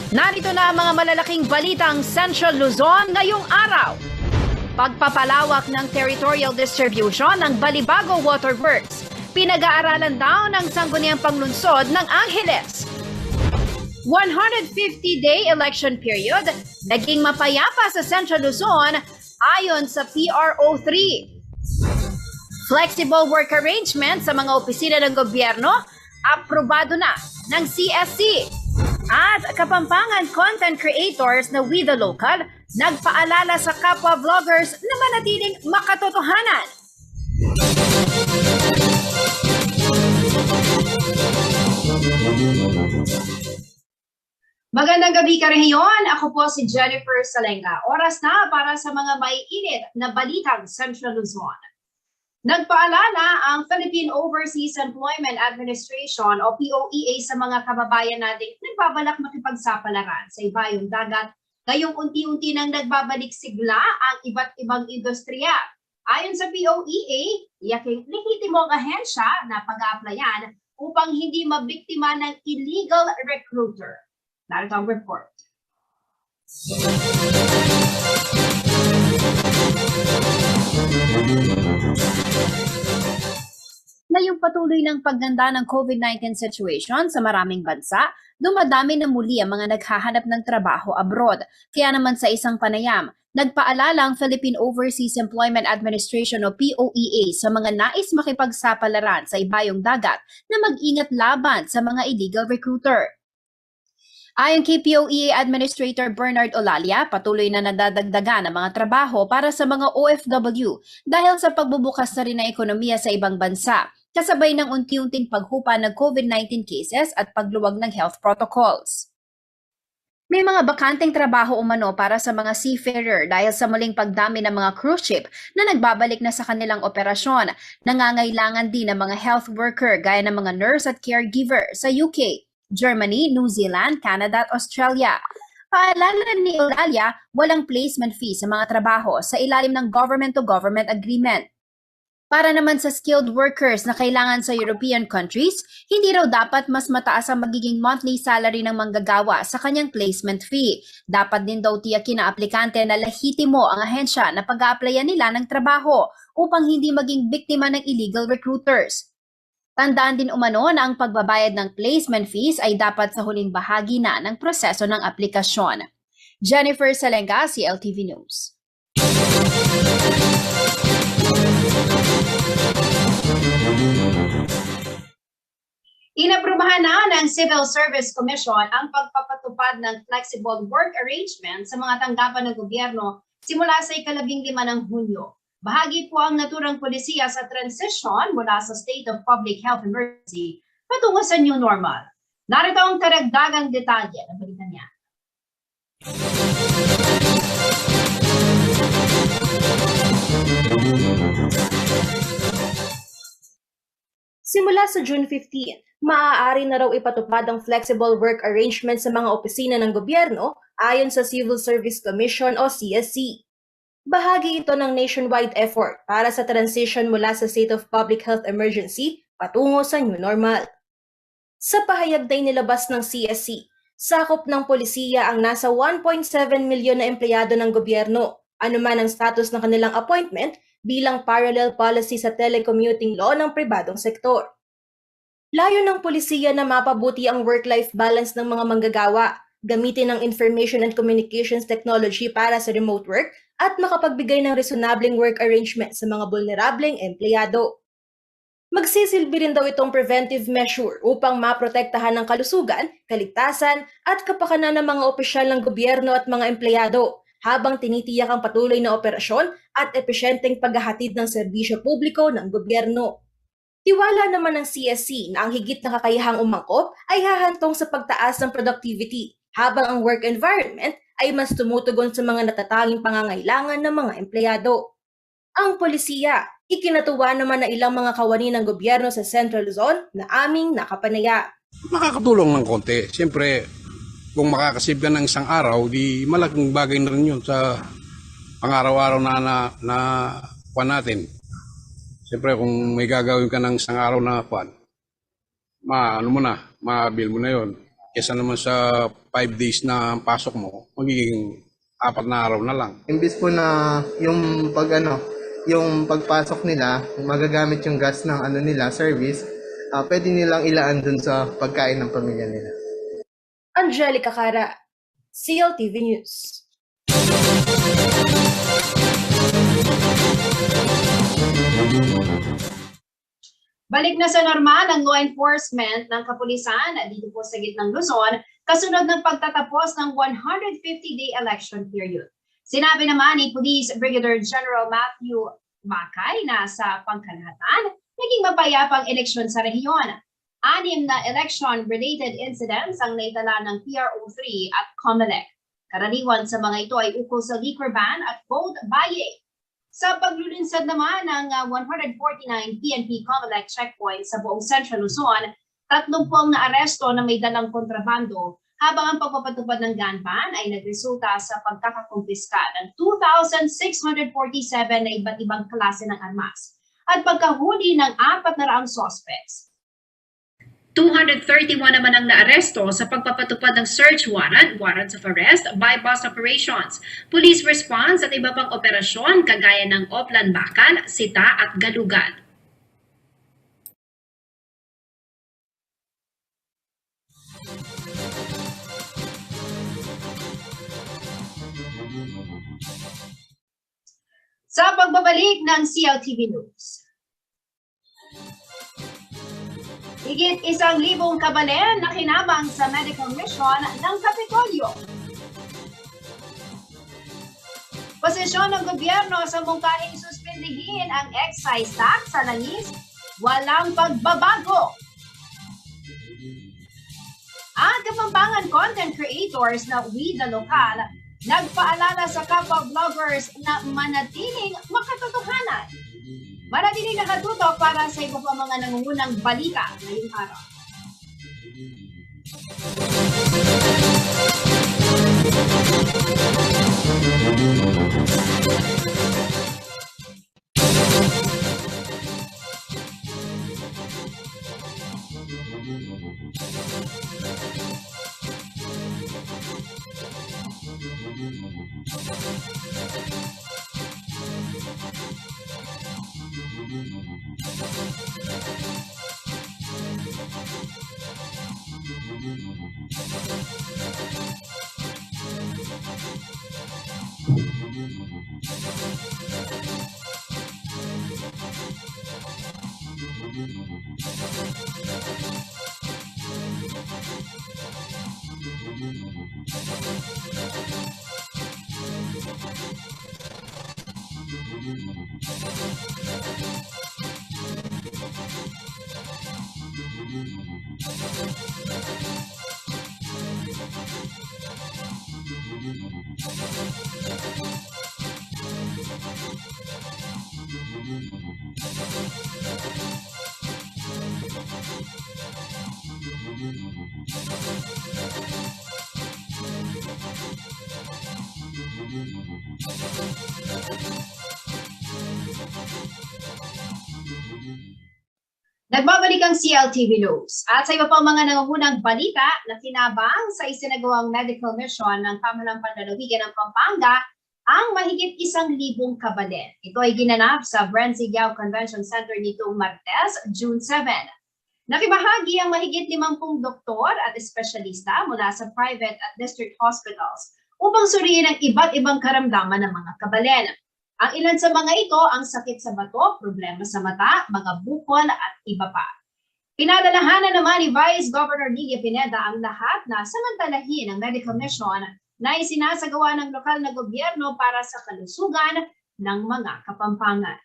Narito na ang mga malalaking balitang Central Luzon ngayong araw. Pagpapalawak ng territorial distribution ng Balibago Waterworks. Pinag-aaralan daw ng Sangguniang Panglunsod ng Angeles. 150-day election period, naging mapayapa sa Central Luzon ayon sa PRO3. Flexible work arrangement sa mga opisina ng gobyerno, aprobado na ng CSC. At Kapampangan content creators na We The Local, nagpaalala sa kapwa vloggers na manatiling makatotohanan. Magandang gabi ka rehiyon. Ako po si Jennifer Salenga. Oras na para sa mga maiinit na balitang Central Luzon. Nagpaalala ang Philippine Overseas Employment Administration o POEA sa mga kababayan natin nagbabalak makipagsapalaran sa ibayong dagat ngayong unti-unti nang nagbabalik sigla ang iba't ibang industriya. Ayon sa POEA, iyaking lehitimong ahensya na pag-aaplayan upang hindi mabiktima ng illegal recruiter. Narito ang report. Ngayong patuloy ng pagganda ng COVID-19 situation sa maraming bansa, dumadami na muli ang mga naghahanap ng trabaho abroad. Kaya naman sa isang panayam, nagpaalala ang Philippine Overseas Employment Administration o POEA sa mga nais makipagsapalaran sa ibayong dagat na mag-ingat laban sa mga illegal recruiter. Ayon kay POEA Administrator Bernard Olalia, patuloy na nadadagdagan ang mga trabaho para sa mga OFW dahil sa pagbubukas na rin ng ekonomiya sa ibang bansa, kasabay ng unti-unting paghupa ng COVID-19 cases at pagluwag ng health protocols. May mga bakanteng trabaho umano para sa mga seafarer dahil sa muling pagdami ng mga cruise ship na nagbabalik na sa kanilang operasyon. Nangangailangan din ng mga health worker gaya ng mga nurse at caregiver sa UK, Germany, New Zealand, Canada at Australia. Paalala ni Olalia, walang placement fee sa mga trabaho sa ilalim ng government-to-government agreement. Para naman sa skilled workers na kailangan sa European countries, hindi raw dapat mas mataas ang magiging monthly salary ng manggagawa sa kanyang placement fee. Dapat din daw tiyakin ng aplikante na lahitimo ang ahensya na pag-a-applyan nila ng trabaho upang hindi maging biktima ng illegal recruiters. Tandaan din umano na ang pagbabayad ng placement fees ay dapat sa huling bahagi na ng proseso ng aplikasyon. Jennifer Salenga, CLTV News. Inaprubahan na ng Civil Service Commission ang pagpapatupad ng flexible work arrangement sa mga tanggapan ng gobyerno simula sa ika-15 ng Hunyo. Bahagi po ang naturang polisiya sa transition mula sa state of public health emergency patungo sa new normal. Narito ang karagdagang detalye ng balita niya. Simula sa June 15, maaari na raw ipatupad ang flexible work arrangement sa mga opisina ng gobyerno ayon sa Civil Service Commission o CSC. Bahagi ito ng nationwide effort para sa transition mula sa state of public health emergency patungo sa new normal. Sa pahayag na inilabas ng CSC, sakop ng polisiya ang nasa 1.7 milyon na empleyado ng gobyerno, anuman ang status ng kanilang appointment bilang parallel policy sa telecommuting law ng pribadong sektor. Layo ng polisiya na mapabuti ang work-life balance ng mga manggagawa, gamitin ang information and communications technology para sa remote work at makapagbigay ng resonableng work arrangement sa mga vulnerableng empleyado. Magsisilbi rin daw itong preventive measure upang maprotektahan ng kalusugan, kaligtasan at kapakanan ng mga opisyal ng gobyerno at mga empleyado habang tinitiyak ang patuloy na operasyon at epesyenteng paghahatid ng serbisyo publiko ng gobyerno. Tiwala naman ng CSC na ang higit na kakayahang umangkop ay hahantong sa pagtaas ng productivity habang ang work environment ay mas tumutugon sa mga natatanging pangangailangan ng mga empleyado. Ang polisiya, ikinatuwa naman na ilang mga kawani ng gobyerno sa Central Luzon na aming nakapanaya. Makakatulong ng konti. Siyempre, kung makakasave ka ng isang araw, di malaking bagay na rin yun sa pang-araw-araw na kuwan natin. Siyempre, kung may gagawin ka ng isang araw na kuwan, mabil mo na yun. Kesa naman sa 5 days na pasok mo, magiging 4 na araw na lang. Imbis po na yung yung pagpasok nila, magagamit yung gas ng nila, service, pwede nilang ilaan dun sa pagkain ng pamilya nila. Angelica Cara, CLTV News. Balik na sa normal ang law enforcement ng kapulisan dito po sa gitnang Luzon kasunod ng pagtatapos ng 150-day election period. Sinabi naman ni Police Brigadier General Matthew Macay na sa pangkalahatan, naging mapayapang eleksyon sa rehiyon. 6 na election-related incidents ang naitala ng PRO3 at COMELEC. Karaniwan sa mga ito ay ukol sa liquor ban at vote buying. Sa paglulunsad naman ng 149 PNP COMELEC checkpoints sa buong Central Luzon, 30 na aresto na may dalang kontrabando, habang ang pagpapatupad ng gun ban ay nagresulta sa pagkakakumpiska ng 2,647 na iba't ibang klase ng armas at pagkahuli ng 400 suspects. 231 naman ang naaresto sa pagpapatupad ng search warrant, warrants of arrest, buy-bust operations, police response at iba pang operasyon kagaya ng Oplan-Bacan, Sita at Galugan. Sa pagbabalik ng CLTV News. Higit 1,000 kabalen na kinabang sa medical mission ng Kapitolyo. Posisyon ng gobyerno sa mungkahing suspindihin ang excise tax sa langis, walang pagbabago. Ang Kapampangan content creators na We The Local nagpaalala sa kapwa vloggers na manatiling makatotohanan. Manatiling nakatutok para sa iba pa mga nangungunang balita ngayong araw. Nagbabalik ang CLTV News at sa iba pang mga nangungunang balita na kinabang sa isinagawang medical mission ng Pamahalang Panlalawigan ng Pampanga ang mahigit 1,000 kabalen. Ito ay ginanap sa Brent-Sigao Convention Center nitong Martes, June 7. Nakibahagi ang mahigit 50 doktor at espesyalista mula sa private at district hospitals upang suriin ang iba't ibang karamdaman ng mga kabalen. Ang ilan sa mga ito ang sakit sa bato, problema sa mata, mga bukol at iba pa. Pinalalahanan naman ni Vice Governor Nidia Pineda ang lahat na samantalahin ang medical mission na isinasagawa ng lokal na gobyerno para sa kalusugan ng mga Kapampangan.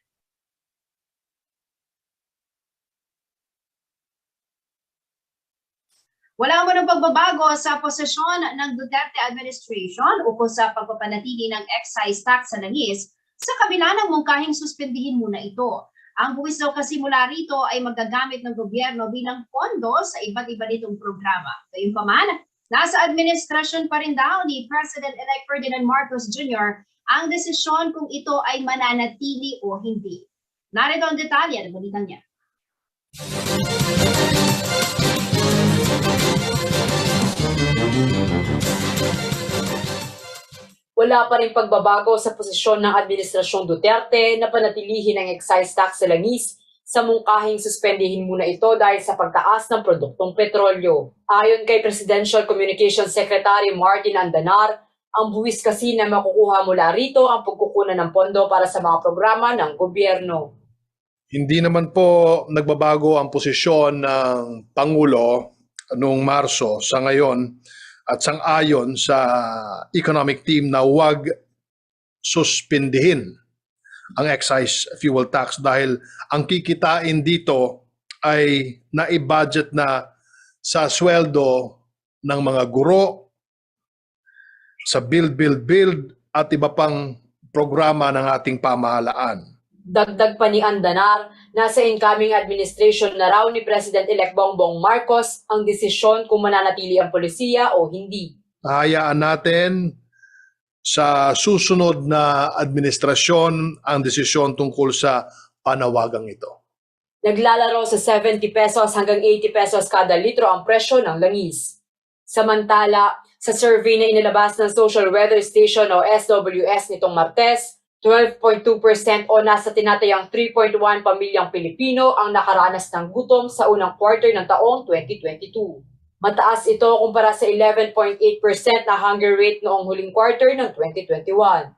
Wala mo ng pagbabago sa posisyon ng Duterte administration ukol sa pagpapanatili ng excise tax sa langis sa kabila ng mungkahing suspendihin muna ito. Ang buwis daw kasi mula rito ay magagamit ng gobyerno bilang pondo sa iba't iba nitong programa. Gayunpaman, nasa administrasyon pa rin daw ni President-elect Ferdinand Marcos Jr. ang desisyon kung ito ay mananatili o hindi. Narito ang detalye ng balitang niya. Wala pa rin pagbabago sa posisyon ng Administrasyong Duterte na panatilihin ang excise tax sa langis sa mungkahing suspendihin muna ito dahil sa pagtaas ng produktong petrolyo. Ayon kay Presidential Communications Secretary Martin Andanar, ang buwis kasi na makukuha mula rito ang pagkukunan ng pondo para sa mga programa ng gobyerno. Hindi naman po nagbabago ang posisyon ng Pangulo noong Marso sa ngayon at sang-ayon sa economic team na huwag suspindihin ang excise fuel tax dahil ang kikitain dito ay na-budget na sa sweldo ng mga guro, sa build at iba pang programa ng ating pamahalaan. Dagdag pa ni Andanar, nasa incoming administration na raw ni President-elect Bongbong Marcos ang desisyon kung mananatili ang polisiya o hindi. Hayaan natin sa susunod na administrasyon ang desisyon tungkol sa panawagang ito. Naglalaro sa 70 pesos hanggang 80 pesos kada litro ang presyo ng langis. Samantala, sa survey na inilabas ng Social Weather Station o SWS nitong Martes, 12.2% o nasa tinatayang 3.1 pamilyang Pilipino ang nakaranas ng gutom sa unang quarter ng taong 2022. Mataas ito kumpara sa 11.8% na hunger rate noong huling quarter ng 2021.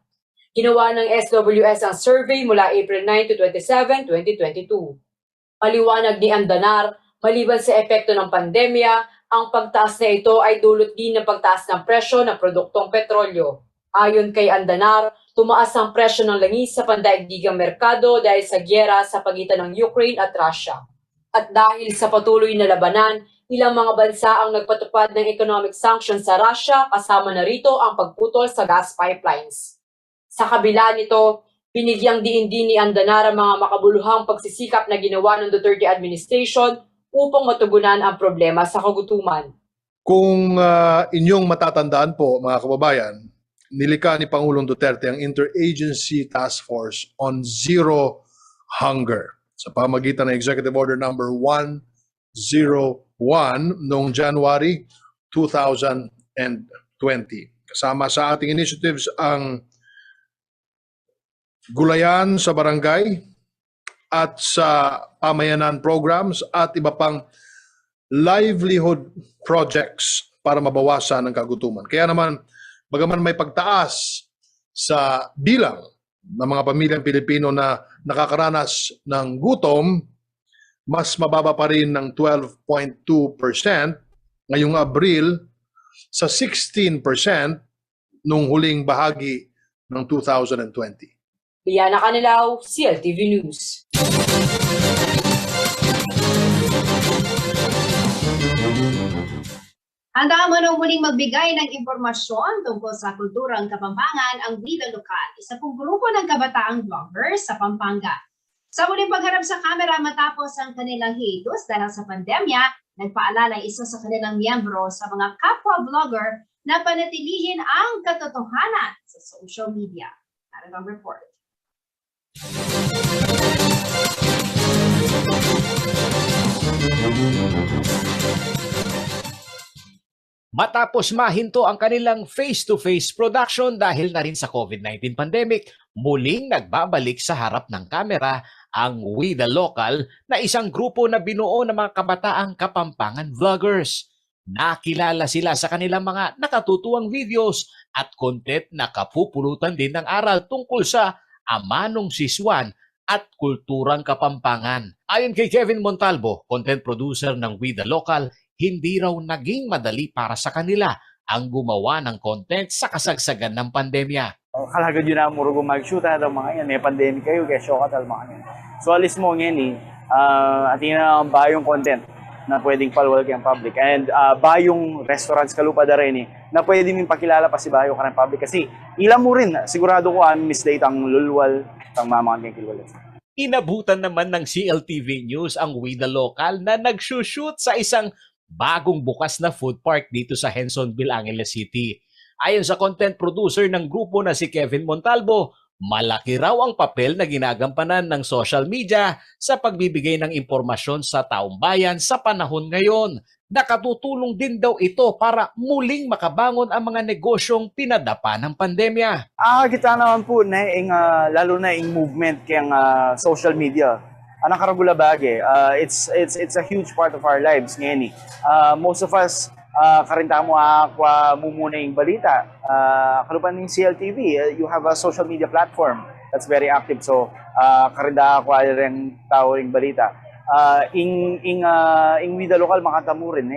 Ginawa ng SWS ang survey mula April 9 to 27, 2022. Paliwanag ni Andanar, maliban sa epekto ng pandemya, ang pagtaas na ito ay dulot din ng pagtaas ng presyo ng produktong petrolyo. Ayon kay Andanar, tumaas ang presyo ng langis sa pandaigdigang merkado dahil sa gyera sa pagitan ng Ukraine at Russia. At dahil sa patuloy na labanan, ilang mga bansa ang nagpatupad ng economic sanctions sa Russia kasama na rito ang pagputol sa gas pipelines. Sa kabila nito, binigyang diin din ni Andanar ang mga makabuluhang pagsisikap na ginawa ng Duterte administration upang matugunan ang problema sa kagutuman. Kung inyong matatandaan po mga kababayan, nilikha ni Pangulong Duterte ang Interagency Task Force on Zero Hunger sa pamamagitan ng Executive Order number 101 noong January 2020. Kasama sa ating initiatives ang gulayan sa barangay at sa pamayanan programs at iba pang livelihood projects para mabawasan ang kagutuman. Kaya naman, bagaman may pagtaas sa bilang ng mga pamilyang Pilipino na nakakaranas ng gutom, mas mababa pa rin ng 12.2% ngayong Abril sa 16% nung huling bahagi ng 2020. Liana Canilaw, CLTV News. Handa mo nung muling magbigay ng impormasyon tungkol sa kulturang Kapampangan ang Vida Lokal, isa pong grupo ng kabataang vloggers sa Pampanga. Sa muling pagharap sa kamera matapos ang kanilang hiatus dahil sa pandemya, nagpaalala isa sa kanilang miyembro sa mga kapwa-vlogger na panatilihin ang katotohanan sa social media. Narito ang report. Matapos mahinto ang kanilang face-to-face production dahil na rin sa COVID-19 pandemic, muling nagbabalik sa harap ng kamera ang We The Local na isang grupo na binuo ng mga kabataang Kapampangan vloggers. Nakilala sila sa kanilang mga nakatutuwang videos at content na kapupulutan din ng aral tungkol sa amanong siswan at kulturang Kapampangan. Ayon kay Kevin Montalvo, content producer ng We The Local, hindi raw naging madali para sa kanila ang gumawa ng content sa kasagsagan ng pandemya. Kalagad yun na muro mag-shoot daw mga yan, may pandemic kayo, kaya show ka tal mga yan. So alis mo ngayon at yun ang bayong content na pwedeng palwal kayang public. And bayong restaurants kalupa da rin na pwede mong pakilala pa si bayo ka ng public. Kasi ilan mo rin, sigurado ko misdate ang lulwal, ang mamang kayang kilwal. Inabutan naman ng CLTV News ang We The Local na nagsushoot sa isang bagong bukas na food park dito sa Hensonville, Angeles City. Ayon sa content producer ng grupo na si Kevin Montalvo, Malaki raw ang papel na ginagampanan ng social media sa pagbibigay ng impormasyon sa taong bayan sa panahon ngayon. Nakatutulong din daw ito para muling makabangon ang mga negosyong pinadapa ng pandemya. Kita naman po na lalo na yung movement kayang social media. Anang karagula bagay, it's a huge part of our lives ngayon. Most of us karinta mo mumuna yung balita. Kalupan ng CLTV, you have a social media platform that's very active. So, karinta rin tao yung balita. In With the Local, makatamo rin.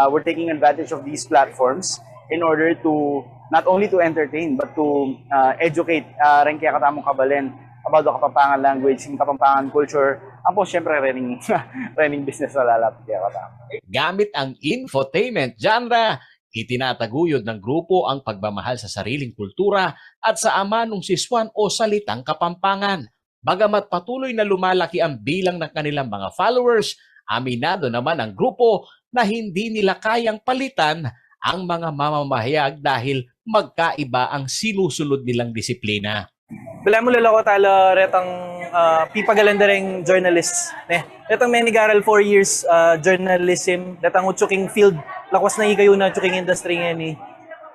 We're taking advantage of these platforms in order to not only to entertain but to educate rin kaya katamong kabalen about the Kapampangan language, yung Kapampangan culture. Ang po, syempre, running business na lalapit kaya katamong. Gamit ang infotainment genre, itinataguyod ng grupo ang pagmamahal sa sariling kultura at sa ama nung siswan o salitang Kapampangan. Bagamat patuloy na lumalaki ang bilang ng kanilang mga followers, aminado naman ang grupo na hindi nila kayang palitan ang mga mamamahayag dahil magkaiba ang sinusunod nilang disiplina. Bala mo lalako tala retang pipagalanda ring journalists. Retang may nigaral 4 years journalism, retang utsuking field, lakwas na ikayo na utsuking industry ngayon.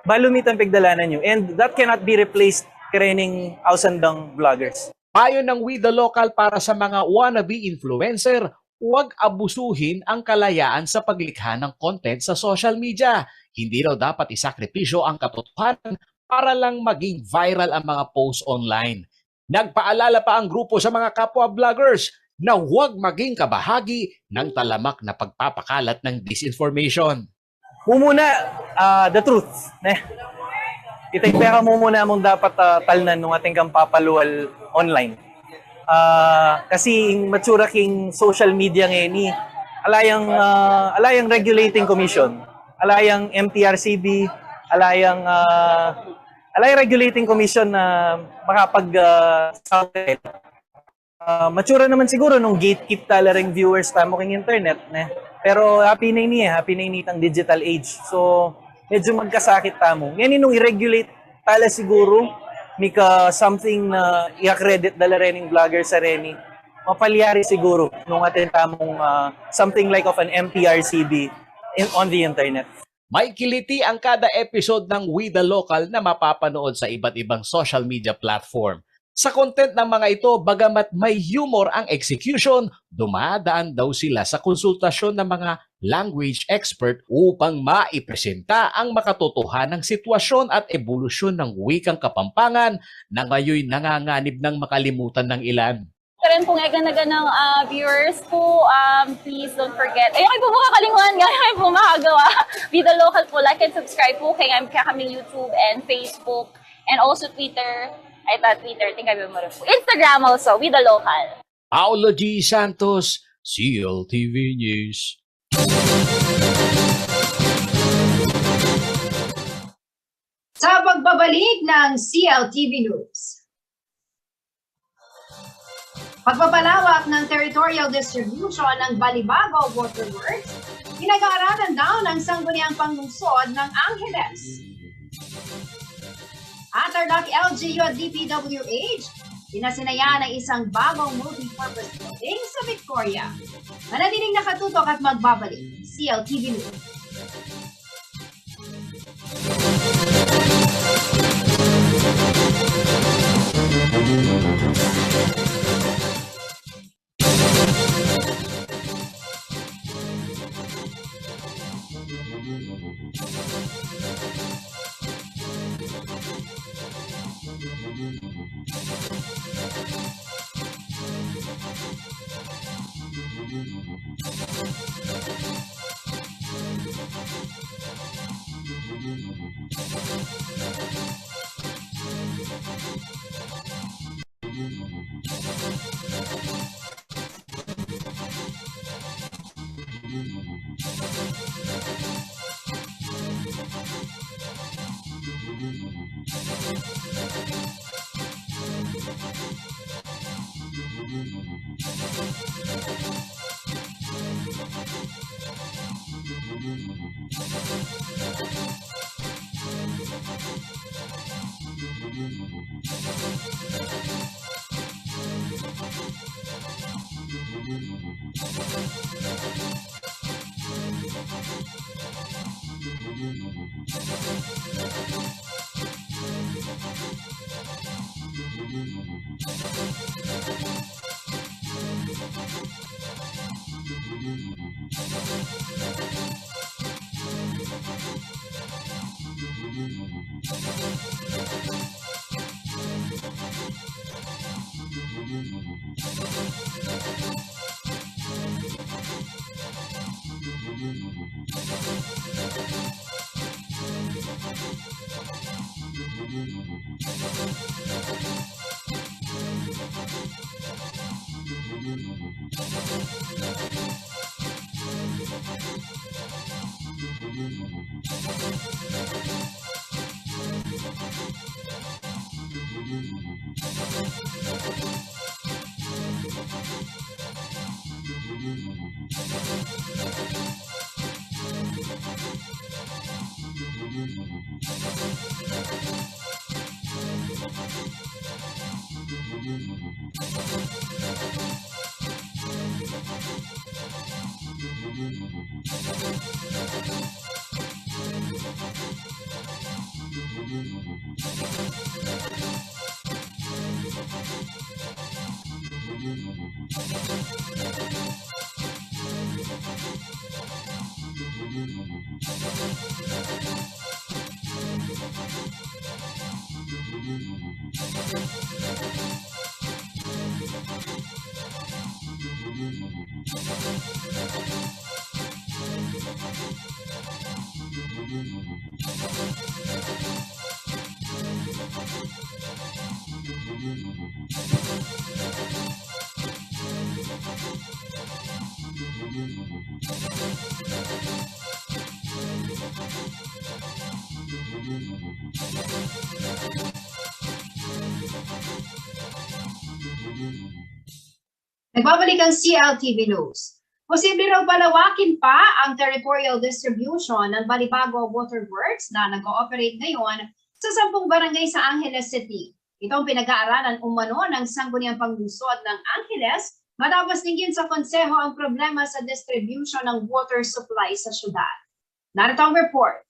Balumitan pigdalanan nyo. And that cannot be replaced karening ausandang vloggers. Payo ng We The Local para sa mga wannabe influencer, huwag abusuhin ang kalayaan sa paglikha ng content sa social media. Hindi raw dapat isakripisyo ang katotohanan para lang maging viral ang mga posts online. Nagpaalala pa ang grupo sa mga kapwa vloggers na huwag maging kabahagi ng talamak na pagpapakalat ng disinformation. Mumuna, the truth. Itagpeka mo muna mong dapat talnan ng ating kampapaluwal online. Kasi matsura king social media ngayon, alayang regulating commission, alayang MTRCB, alayang regulating commission na matsura naman siguro nung gatekeep talaring viewers tamo king internet. Pero happy na ini ang digital age. So, medyo magkasakit tamo. Ngayon nung i-regulate tala siguro, mika something na i-accredit dala rening vlogger sa reni, mapalyari siguro nung atin tamong something like of an MTRCB on the internet. May kiliti ang kada episode ng We The Local na mapapanood sa iba't ibang social media platform. Sa content ng mga ito, bagamat may humor ang execution, dumadaan daw sila sa konsultasyon ng mga language expert upang maipresenta ang makatotohanang sitwasyon at ebolusyon ng wikang Kapampangan na ngayon nanganganib ng makalimutan ng ilan. Karon po nga ng viewers po, please don't forget. Ayun po mga kalinguan, ngayon po makagawa. Be The Local po, like and subscribe po kay kaming YouTube and Facebook and also Twitter. Twitter, tingnan mo rin po. Instagram also, Be The Local. Paolo G. Santos, CLTV News. Sa pagbabalik ng CLTV News. Pagpapalawak ng territorial distribution ng Balibago Waterworks, pinag-aaralan daw ng sangguniang panglungsod ng Angeles. At Tarlac LGU at DPWH, pinasinaya ng isang bagong multi-purpose building sa Victoria. Manatiling nakatutok at magbabalik. CLTV News. Nagbabalik ang CLTV News. Posible raw palawakin pa ang territorial distribution ng Balibago Waterworks na nag-ooperate ngayon sa 10 barangay sa Angeles City. Itong pinag-aaralan umano ng Sangguniang Panglusod ng Angeles matapos ningin sa konseho ang problema sa distribution ng water supply sa syudad. Narito ang report.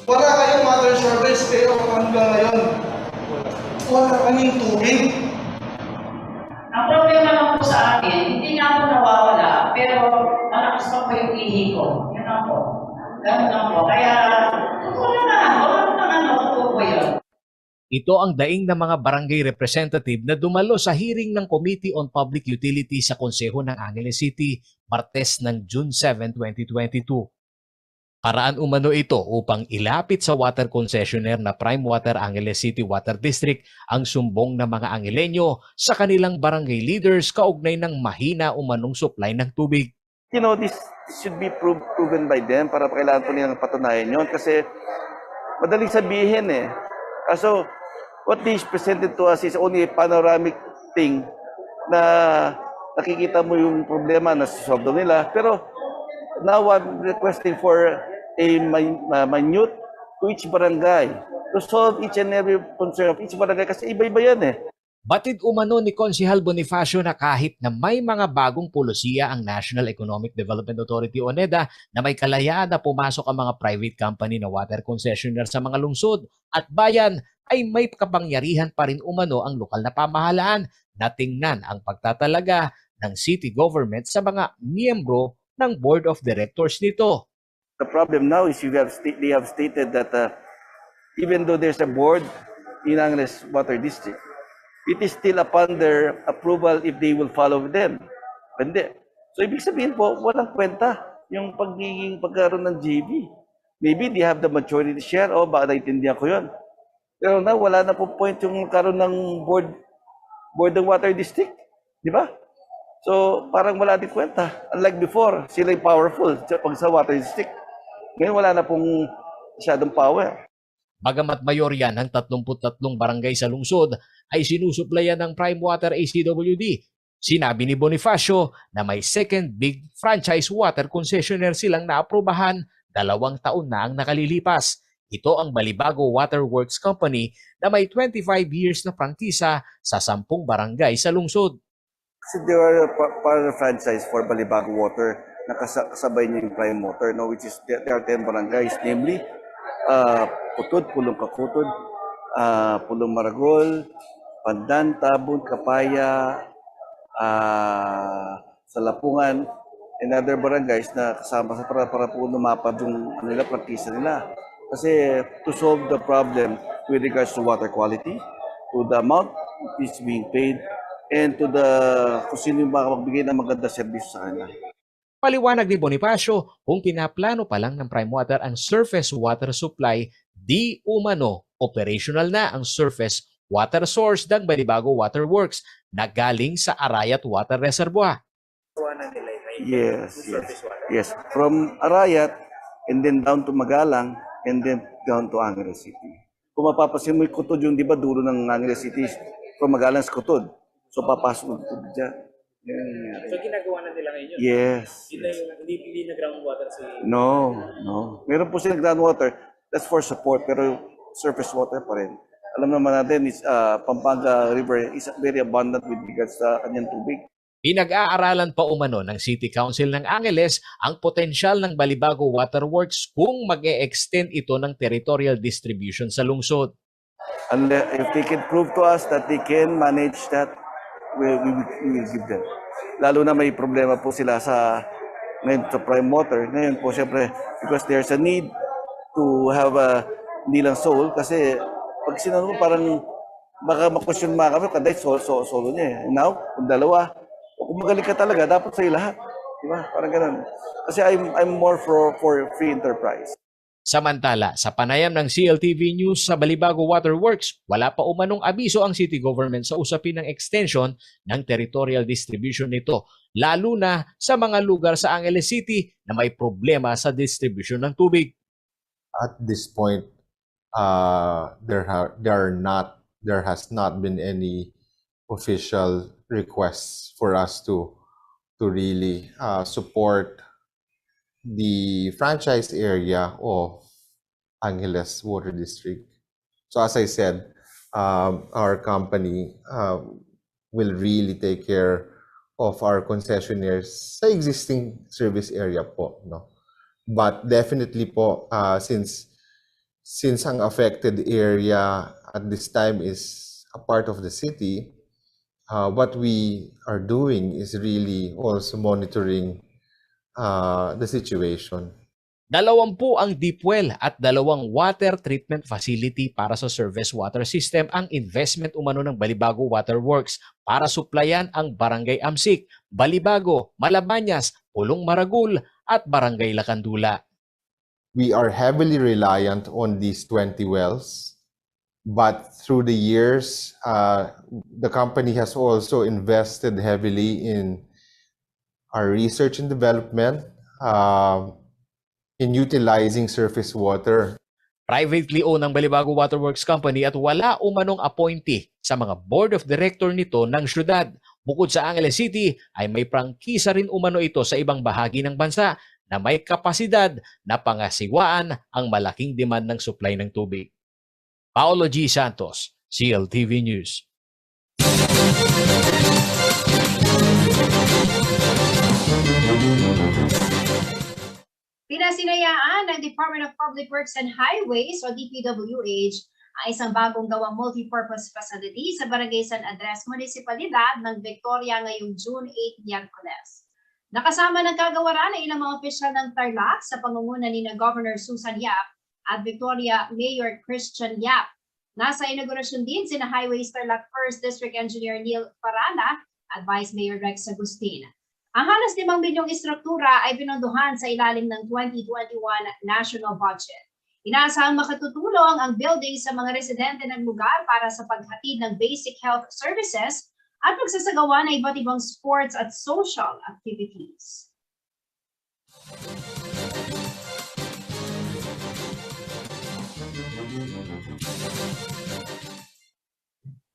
Wala kayong water service pero hanggang ngayon, wala kaming tubig. Ang problema lang po sa akin, hindi na ako nawawala, pero malakas pa po yung ihi ko. Yun lang po. Ganun lang po. Kaya, wala po yun. Ito ang daing ng mga barangay representative na dumalo sa hearing ng Committee on Public Utilities sa Konseho ng Angeles City, Martes ng June 7, 2022. Paraan umano ito upang ilapit sa water concessionaire na Prime Water Angeles City Water District ang sumbong ng mga Angelenyo sa kanilang barangay leaders kaugnay ng mahina umanong supply ng tubig. You know, this should be proven by them para kailangan po nilang patunayan yun kasi madaling sabihin eh. So, what they presented to us is only a panoramic thing na nakikita mo yung problema na solve nila. Pero now I'm requesting for a minute to each barangay to solve each and every concern of each barangay kasi iba-iba yan eh. Batid umano ni Konsehal Bonifacio na kahit na may mga bagong pulisiya ang National Economic Development Authority o NEDA na may kalayaan na pumasok ang mga private company na water concessionaire sa mga lungsod at bayan ay may kapangyarihan pa rin umano ang lokal na pamahalaan na tingnan ang pagtatalaga ng city government sa mga miyembro ng Board of Directors nito. The problem now is they have stated that even though there's a board in Angeles Water District, it is still upon their approval if they will follow them. Hindi. So ibig sabihin po, walang kwenta yung pagkaroon ng JV. Maybe they have the majority share, baka naintindihan ko yun. Pero na wala na po point yung karoon ng board ng water district. Di ba? So parang wala din kwenta. Unlike before, sila yung powerful pag sa water district. Ngayon wala na pong masyadong power. Bagamat mayorya ng 33 barangay sa lungsod ay sinusuplayan ng Prime Water ACWD, sinabi ni Bonifacio na may second big franchise water concessionaire silang naaprubahan 2 taon na ang nakalilipas. Ito ang Balibago Waterworks Company na may 25 years na prangkisa sa 10 barangay sa lungsod. Kasi they are part of the franchise for Balibago Water na kasabay niya yung Prime Water, no, which is there are 10 barangays, namely Putod, Pulong Kakutod, Pulong Maragol, Pandan, Tabon, Kapaya, Salapungan, and other barangays na kasama sa para po lumapad yung prangkisa nila. Kasi to solve the problem with regards to water quality, to the amount is being paid, and to the kung sino yung makapagbigay ng maganda service sa kanila. Paliwanag ni Bonifacio, kung pinaplano pa lang ng Prime Water ang surface water supply, di umano operational na ang surface water source ng Balibago Waterworks na galing sa Arayat Water Reservoir. Yes. From Arayat and then down to Magalang and then down to Angeles City. Kung mapapasin mo yung Kutod yung di ba dulo ng Angeles City from Magalang sa Kutod. So papasok mo dyan. So ginagawa na nila ngayon? Yes. Hindi na groundwater si... No. Meron po silang groundwater. That's for support pero surface water pa rin. Alam naman natin is Pampanga River is very abundant with regards sa kanyang tubig. Pinag-aaralan pa umano ng City Council ng Angeles ang potensyal ng Balibago Waterworks kung mag-e-extend ito ng territorial distribution sa lungsod. And if they can prove to us that they can manage that, we will give them. Lalo na may problema po sila sa Prime Water. Ngayon po siyempre because there's a need to have a hindi lang sole kasi pag sinano mo parang baka ma-question mga kami kada solo niya eh. Now, kung dalawa, o kung magaling ka talaga, dapat sa'yo lahat. Diba? Parang ganun. Kasi I'm more for free enterprise. Samantala, sa panayam ng CLTV News sa Balibago Waterworks, wala pa umanong abiso ang city government sa usapin ng extension ng territorial distribution nito, lalo na sa mga lugar sa Angeles City na may problema sa distribution ng tubig. At this point, there has not been any official requests for us to really support the franchise area of Angeles Water District. So as I said, our company will really take care of our concessionaires sa existing service area po, no? But definitely po, since ang affected area at this time is a part of the city, what we are doing is really also monitoring the situation. 20 ang deep well at 2 water treatment facility para sa surface water system ang investment umano ng Balibago Waterworks para suplayan ang Barangay Amsik, Balibago, Malabanyas, Pulong Maragul at Barangay Lacandula. We are heavily reliant on these 20 wells, but through the years, the company has also invested heavily in our research and development, in utilizing surface water. Privately owned ang Balibago Waterworks Company at wala umanong appointee sa mga board of director nito ng syudad. Bukod sa Angeles City, ay may prangkisa rin umano ito sa ibang bahagi ng bansa na may kapasidad na pangasiwaan ang malaking demand ng supply ng tubig. Paolo G. Santos, CLTV News. Pinasinayaan ng Department of Public Works and Highways o DPWH ang isang bagong gawang multipurpose facility sa Barangay San Andres, Munisipalidad ng Victoria ngayong June 8, Miyerkules. Nakasama ng kagawaran ay ilang mga opisyal ng Tarlac sa pangunguna ni Governor Susan Yap at Victoria Mayor Christian Yap. Nasa inaugurasyon din sina Highways Tarlac 1st District Engineer Neil Parana at Vice Mayor Rex Agustin. Ang halos 5 bilyong istruktura ay pinondohan sa ilalim ng 2021 national budget. Inaasahang makatutulong ang building sa mga residente ng lugar para sa paghatid ng basic health services at pagsasagawa ng iba't ibang sports at social activities.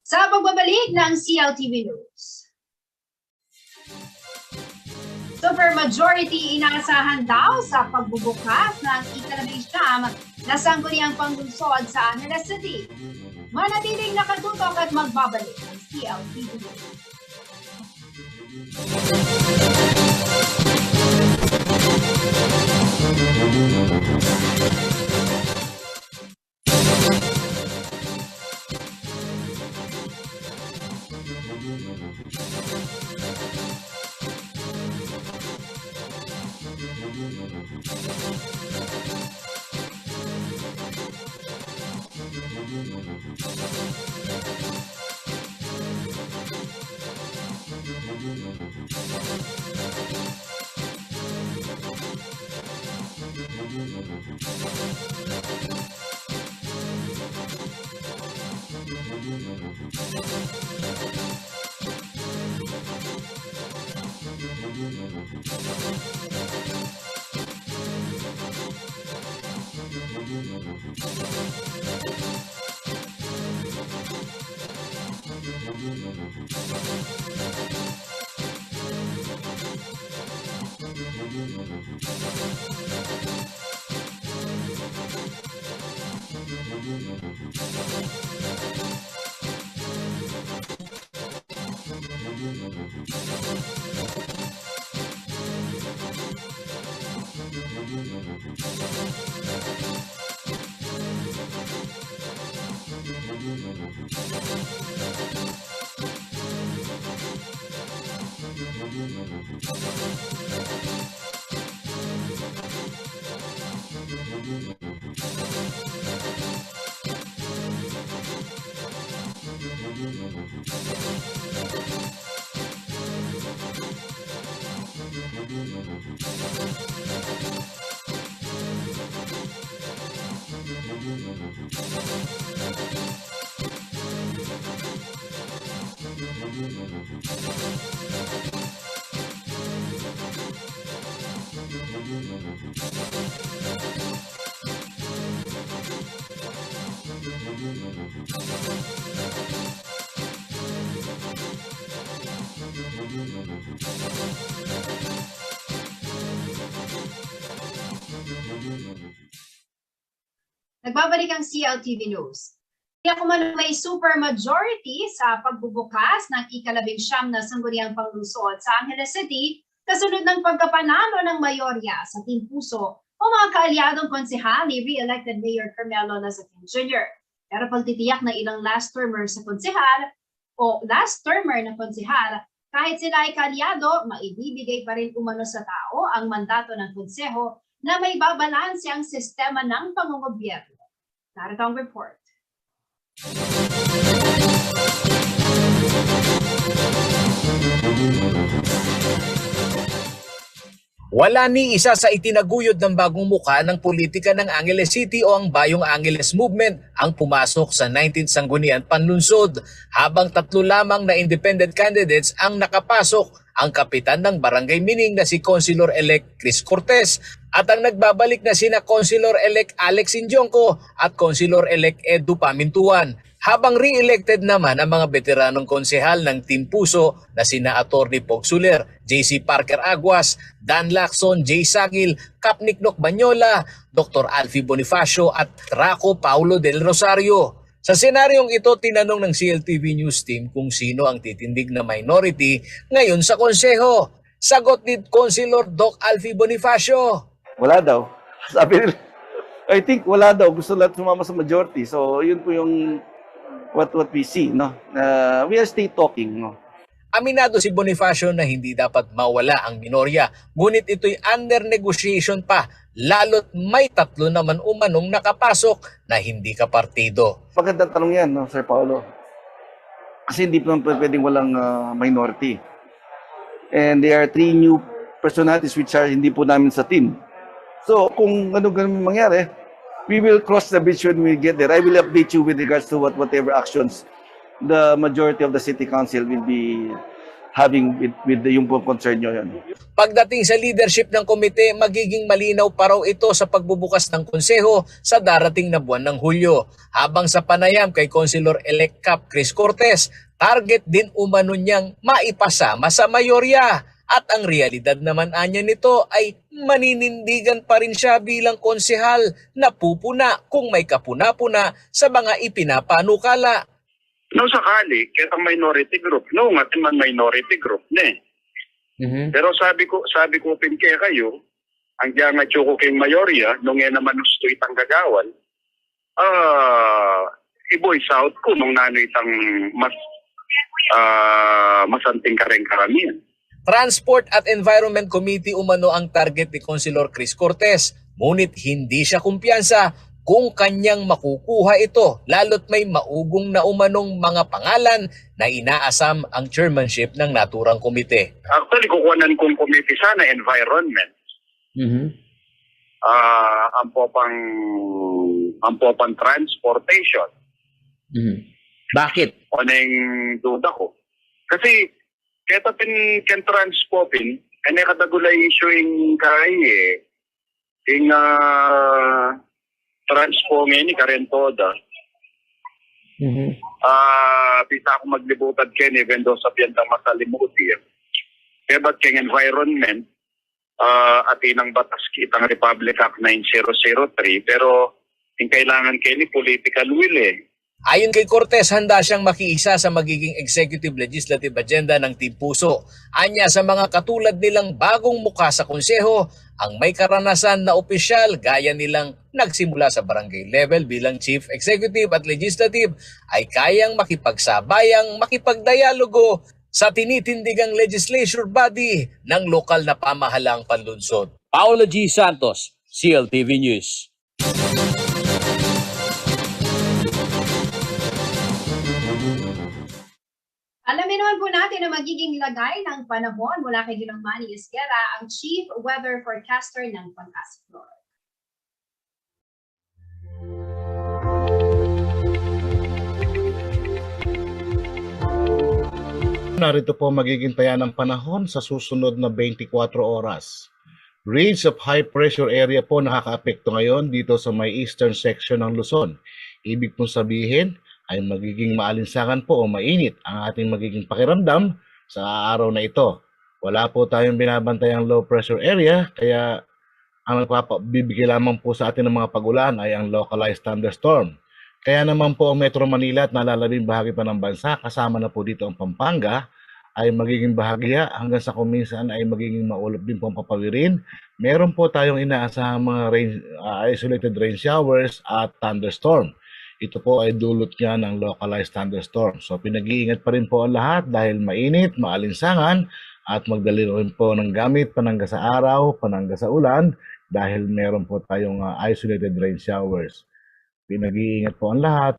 Sa pagbabalik ng CLTV News. Supermajority inaasahan daw sa pagbubukas ng ika-19 na sangguniang panglungsod sa Angeles City. Manatiling nakatutok at magbabalik ang CLTV. Nagbabalik ang CLTV News. Kaya kung may supermajority sa pagbubukas ng ika-19 na sangguniang panglungsod sa Angeles City, kasunod ng pagkapanalo ng mayorya sa Team Puso o mga kaalyadong konsehal ni re-elected Mayor Carmelo Nazatin Jr. Pero pagtitiyak na ilang last termer na konsehal, kahit sila ay kaalyado, maibibigay pa rin umano sa tao ang mandato ng konseho na may babalanse ang sistema ng pangungobyerno. Narito ang report. Wala ni isa sa itinaguyod ng bagong muka ng politika ng Angeles City o ang Bayong Angeles Movement ang pumasok sa 19th Sangguniang Panlunsod, habang 3 lamang na independent candidates ang nakapasok, ang kapitan ng Barangay Mining na si Councilor-elect Chris Cortez at ang nagbabalik na sina Councilor-elect Alex Injongco at Councilor-elect Edu Pamintuan. Habang re-elected naman ang mga veteranong konsehal ng Team Puso na sina Atty. Pog Soler, JC Parker Aguas, Dan Lacson, Jay Sagil, Kap Niknok Banyola, Dr. Alfie Bonifacio at Raco Paulo del Rosario. Sa senaryong ito, tinanong ng CLTV News Team kung sino ang titindig na minority ngayon sa konseho. Sagot ni Councilor Doc Alfie Bonifacio. Wala daw. Sabi nila, I think wala daw. Gusto lahat sumama sa majority. So, yun po yung what we see, no? We are still talking, no? Aminado si Bonifacio na hindi dapat mawala ang minorya, ngunit ito'y under negotiation pa, lalo't may 3 naman umanong nakapasok na hindi kapartido. Magandang tanong yan, no, Sir Paolo. Kasi hindi naman pwedeng walang minority. And there are 3 new personalities which are hindi po namin sa team. So, kung ganun mangyari, we will cross the bridge when we get there. I will update you with regards to whatever actions the majority of the city council will be having with yung concern nyo yun. Pagdating sa leadership ng komite, magiging malinaw pa raw ito sa pagbubukas ng konseho sa darating na buwan ng Hulyo. Habang sa panayam kay Councilor-elect Cap Chris Cortez, target din umano niyang maipasama sa mayorya. At ang realidad naman anya nito ay maninindigan pa rin siya bilang konsehal na pupuna kung may kapuna-puna sa mga ipinapanukala. No sakali, kaya ang minority group, no nga man minority group ne. Pero sabi ko kaya kayo, ang diyan nga chuko kay mayorya, nung nga naman gusto itang gagawan, i-voice out ko nung nanoy itang masanting karamihan. Transport at Environment Committee umano ang target ni Councilor Chris Cortez, ngunit hindi siya kumpiyansa kung kanyang makukuha ito, lalo't may maugong na umanong mga pangalan na inaasam ang chairmanship ng naturang komite. Actually, kukuhanan kong committee sana, environment. Ang popang transportation. Bakit? O nang duda ko. Kasi, kaya tapin ken transpopin, kanya katagulay issue yung kaya yung transpo ngayon ni Karentoda. Bisa ako maglibutad ken even though sa biyandang masalimuti. Kaya ba't keng environment at inang batas kitang Republic Act 9003 pero yung kailangan kayo ni political will Ayon kay Cortez, handa siyang makiisa sa magiging executive legislative agenda ng Team Puso. Anya sa mga katulad nilang bagong mukha sa konseho, ang may karanasan na opisyal gaya nilang nagsimula sa barangay level bilang chief executive at legislative ay kayang makipagsabayang, makipagdialogo sa tinitindigang legislature body ng lokal na pamahalang panlunsod. Paolo G. Santos, CLTV News. Alamin naman po natin ang magiging lagay ng panahon mula kay Ginong Manny Esguerra, ang Chief Weather Forecaster ng Pangasinan Flora. Narito po magiging taya ng panahon sa susunod na 24 oras. Range of high pressure area po nakakaapekto ngayon dito sa may eastern section ng Luzon. Ibig pong sabihin ay magiging maalinsangan po o mainit ang ating magiging pakiramdam sa araw na ito. Wala po tayong binabantayang low pressure area, kaya ang bibigay lamang po sa atin ng mga pagulan ay ang localized thunderstorm. Kaya naman po ang Metro Manila at nalalabing bahagi pa ng bansa, kasama na po dito ang Pampanga, ay magiging bahagya hanggang sa kuminsan ay magiging maulap din po ang papawirin. Meron po tayong inaasahang mga isolated rain showers at thunderstorm. Ito po ay dulot nga ng localized thunderstorm. So pinag-iingat pa rin po ang lahat dahil mainit, maalinsangan at magdali rin po ng gamit panangga sa araw, panangga sa ulan dahil meron po tayong isolated rain showers. Pinag-iingat po ang lahat.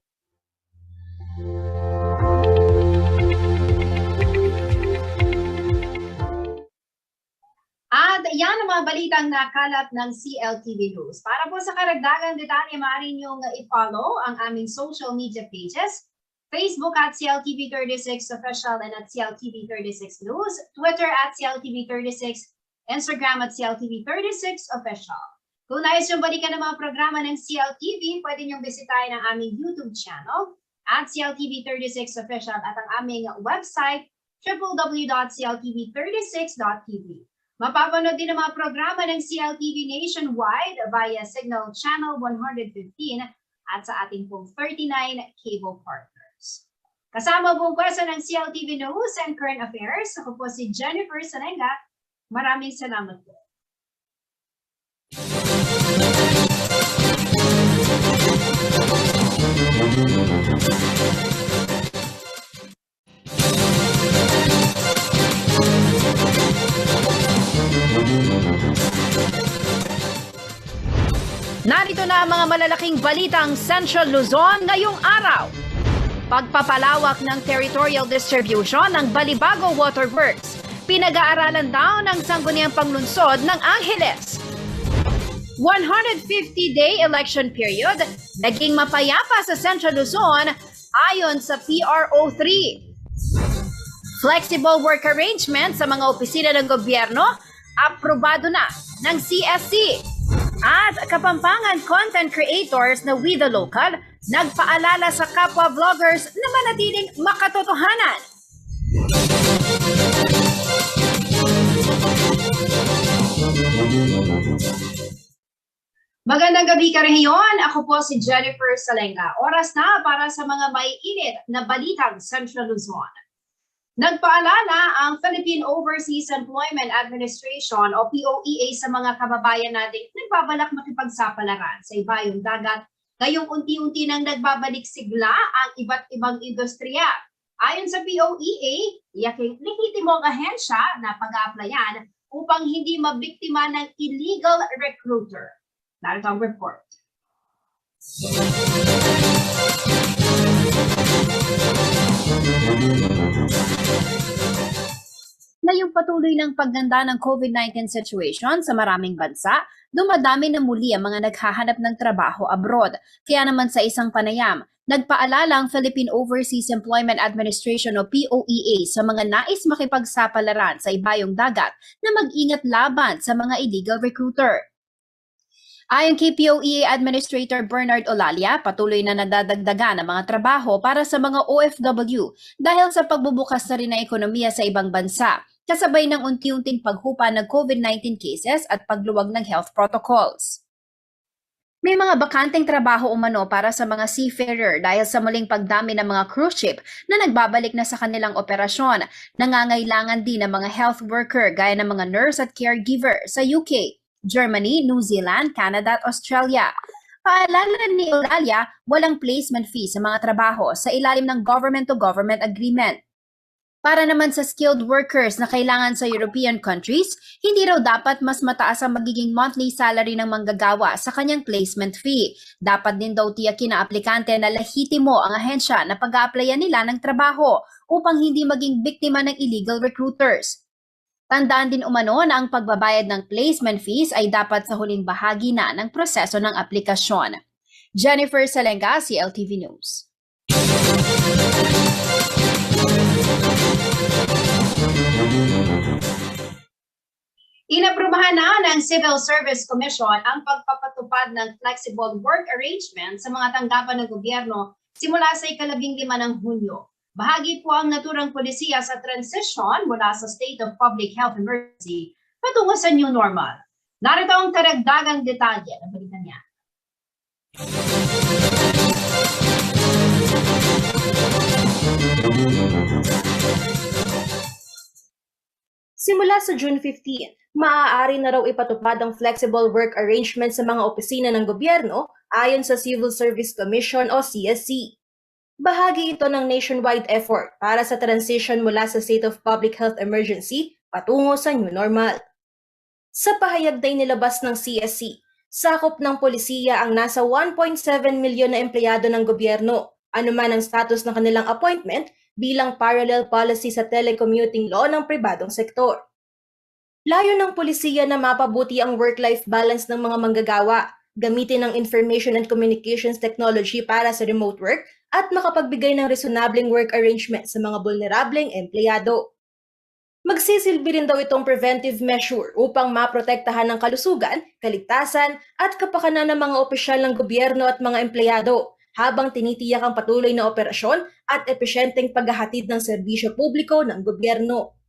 At yan ang mga balitang nakalat ng CLTV News. Para po sa karagdagang detalye, maaari niyong i-follow ang aming social media pages, Facebook at CLTV36 Official and at CLTV36 News, Twitter at CLTV36, Instagram at CLTV36 Official. Kung nais niyong balikan ang mga programa ng CLTV, pwede niyong bisitahin ang aming YouTube channel at CLTV36 Official at ang aming website www.cltv36.tv. Mapapanood din ang mga programa ng CLTV nationwide via Signal Channel 115 at sa ating pong 39 cable partners. Kasama buong pwersa ng CLTV News and Current Affairs, ako po si Jennifer Sanenga. Maraming salamat po. Narito na ang mga malalaking balitang Central Luzon ngayong araw. Pagpapalawak ng territorial distribution ng Balibago Waterworks. Pinag-aaralan daw ng Sangguniang Panglunsod ng Angeles. 150-day election period, naging mapayapa sa Central Luzon ayon sa PRO3. Flexible work arrangement sa mga opisina ng gobyerno, aprobado na ng CSC. At Kapampangan content creators na We The Local, nagpaalala sa kapwa vloggers na manatiling makatotohanan. Magandang gabi ka rehiyon. Ako po si Jennifer Salenga. Oras na para sa mga maiinit na balitang Central Luzon. Nagpaalala ang Philippine Overseas Employment Administration o POEA sa mga kababayan natin nagbabalak makipagsapalaran sa ibayong dagat ngayong unti-unti nang nagbabalik sigla ang iba't ibang industriya. Ayon sa POEA, iyaking lehitimong ahensya na pag-aaplayan upang hindi mabiktima ng illegal recruiter. Narito ang report. Ngayong patuloy ng pagganda ng COVID-19 situation sa maraming bansa, dumadami na muli ang mga naghahanap ng trabaho abroad. Kaya naman sa isang panayam, nagpaalala ang Philippine Overseas Employment Administration o POEA sa mga nais makipagsapalaran sa ibayong dagat na mag-ingat laban sa mga illegal recruiter. Ayon kay POEA Administrator Bernard Olalia, patuloy na nadadagdagan ang mga trabaho para sa mga OFW dahil sa pagbubukas na rin ng ekonomiya sa ibang bansa, kasabay ng unti-unting paghupa ng COVID-19 cases at pagluwag ng health protocols. May mga bakanteng trabaho umano para sa mga seafarer dahil sa muling pagdami ng mga cruise ship na nagbabalik na sa kanilang operasyon. Nangangailangan din ng mga health worker gaya ng mga nurse at caregiver sa UK, Germany, New Zealand, Canada at Australia. Paalala ni Olalia, walang placement fee sa mga trabaho sa ilalim ng government-to-government agreement. Para naman sa skilled workers na kailangan sa European countries, hindi raw dapat mas mataas ang magiging monthly salary ng manggagawa sa kanyang placement fee. Dapat din daw tiyakin na aplikante na lahitimo ang ahensya na pag-aaplayan nila ng trabaho upang hindi maging biktima ng illegal recruiters. Tandaan din umano na ang pagbabayad ng placement fees ay dapat sa huling bahagi na ng proseso ng aplikasyon. Jennifer Salenga, CLTV News. Inaprubahan na ng Civil Service Commission ang pagpapatupad ng flexible work arrangement sa mga tanggapan ng gobyerno simula sa 15 ng Hunyo. Bahagi po ang naturang polisiya sa transition mula sa state of public health emergency patungo sa new normal. Narito ang karagdagang detalye ng balita niya. Simula sa June 15, maaari na raw ipatupad ang flexible work arrangement sa mga opisina ng gobyerno ayon sa Civil Service Commission o CSC. Bahagi ito ng nationwide effort para sa transition mula sa state of public health emergency patungo sa new normal. Sa pahayag na inilabas ng CSC, sakop ng polisiya ang nasa 1.7 milyon na empleyado ng gobyerno, anuman ang status ng kanilang appointment bilang parallel policy sa telecommuting law ng pribadong sektor. Layo ng polisiya na mapabuti ang work-life balance ng mga manggagawa, gamitin ang information and communications technology para sa remote work at makapagbigay ng resonableng work arrangement sa mga vulnerableng empleyado. Magsisilbi rin daw itong preventive measure upang maprotektahan ng kalusugan, kaligtasan at kapakanan ng mga opisyal ng gobyerno at mga empleyado habang tinitiyak ang patuloy na operasyon at epesyenteng paghahatid ng serbisyo publiko ng gobyerno.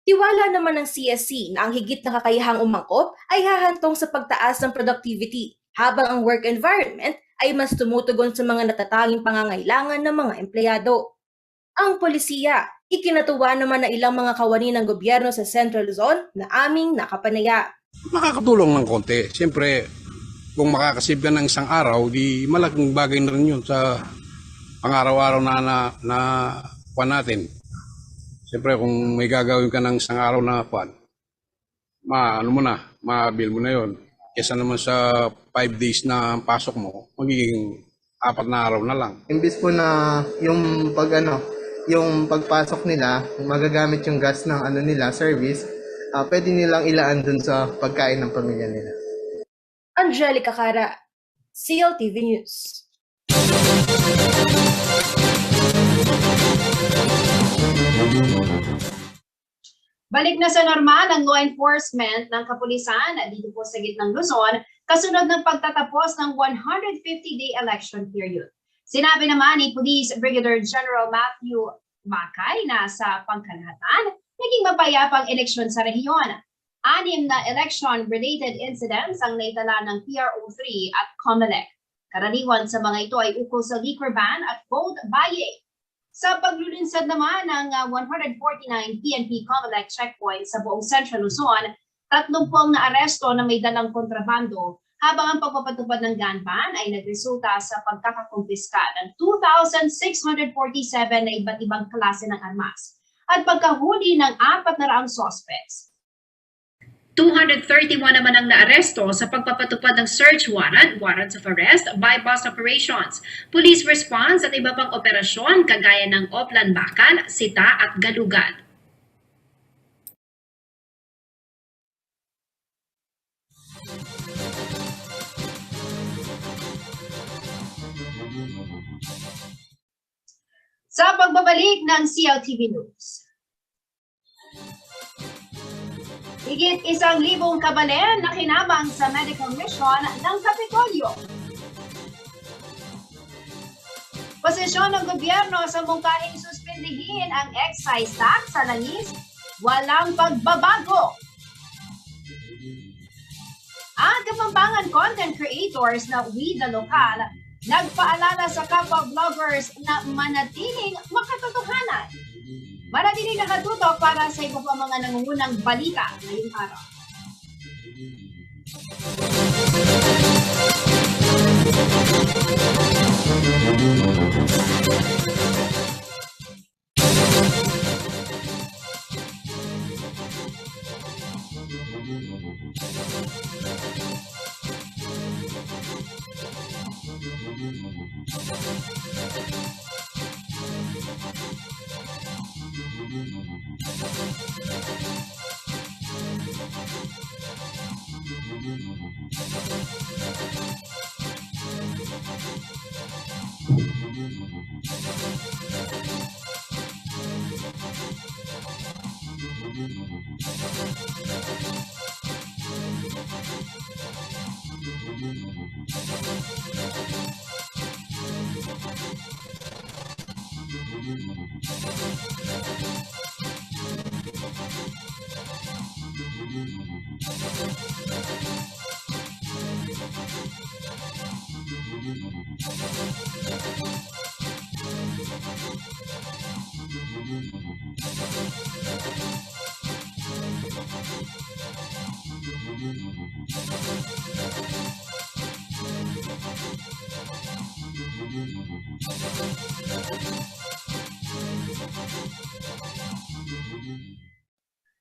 Tiwala naman ng CSC na ang higit na kakayahang umangkop ay hahantong sa pagtaas ng productivity habang ang work environment ay mas tumutugon sa mga natatanging pangangailangan ng mga empleyado. Ang polisiya, ikinatuwa naman na ilang mga kawani ng gobyerno sa Central Luzon na aming nakapanaya. Makakatulong ng konti. Siyempre, kung makakasave ka ng isang araw, di malaking bagay na rin yun sa pang-araw-araw na kuwan natin. Siyempre, kung may gagawin ka ng isang araw na kuwan, mabil mo na yun. Kesa naman sa 5 days na pasok mo, magiging 4 na araw na lang. Imbis po na yung yung pagpasok nila, magagamit yung gas ng nila, service, pwede nilang ilaan dun sa pagkain ng pamilya nila. Angelica Cara, CLTV News. Balik na sa normal ang law enforcement ng kapulisan dito po sa gitnang Luzon kasunod ng pagtatapos ng 150-day election period. Sinabi naman ni Police Brigadier General Matthew Macay na sa pangkalahatan, naging mapayapang eleksyon sa rehiyon. 6 na election-related incidents ang naitala ng PRO3 at COMELEC. Karaniwan sa mga ito ay ukol sa liquor ban at vote buying. Sa paglulunsad naman ng 149 PNP COMELEC checkpoints sa buong Central Luzon, 30 na aresto na may dalang kontrabando, habang ang pagpapatupad ng gun ban ay nagresulta sa pagkakakumpiska ng 2,647 na iba't ibang klase ng armas at pagkahuli ng 400 suspects. 231 naman ang naaresto sa pagpapatupad ng search warrant, warrants of arrest, buy-bust operations, police response at iba pang operasyon kagaya ng Oplan Bacan, Sita at Galugan. Sa pagbabalik ng CLTV News. Higit 1,000 kabalen na kinabang sa medical mission ng Kapitolyo. Posisyon ng gobyerno sa mungkahing suspindihin ang excise tax sa langis, walang pagbabago. Ang Kapampangan content creators na We The Local nagpaalala sa kapwa vloggers na manatiling makatotohanan. Manatiling nakatutok para sa iba pa mga nangungunang balita ngayong araw.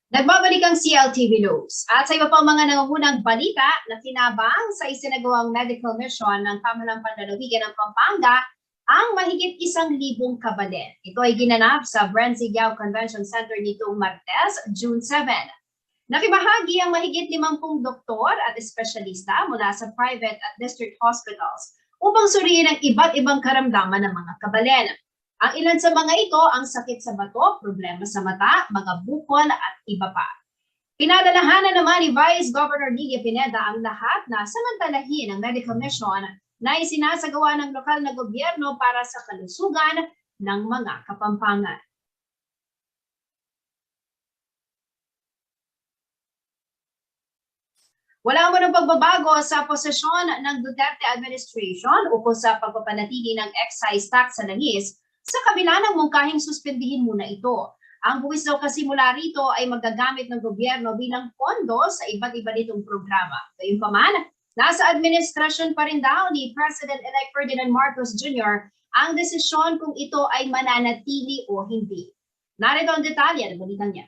Nagbabalik ang CLTV News at sa iba pang mga nangungunang balita na kinabang sa isinagawang medical mission ng Pamahalang Panlalawigan ng Pampanga ang mahigit 1,000 kabalen. Ito ay ginanap sa Bransigiao Convention Center nitong Martes, June 7. Nakibahagi ang mahigit 50 doktor at espesyalista mula sa private at district hospitals upang suriin ang iba't ibang karamdaman ng mga kabalen. Ang ilan sa mga ito ang sakit sa bato, problema sa mata, mga bukol at iba pa. Pinalalahanan naman ni Vice Governor Nidia Pineda ang lahat na samantalahin ang medical mission na isinasagawa ng lokal na gobyerno para sa kalusugan ng mga Kapampangan. Wala mo ng pagbabago sa posisyon ng Duterte administration ukol sa pagpapanatili ng excise tax sa langis sa kabila ng mungkahing suspendihin muna ito. Ang buwis daw kasi mula rito ay magagamit ng gobyerno bilang pondo sa iba't iba nitong programa. Gayunpaman, nasa administrasyon pa rin daw ni President-elect Ferdinand Marcos Jr. ang desisyon kung ito ay mananatili o hindi. Narito ang detalye ng balitang niya.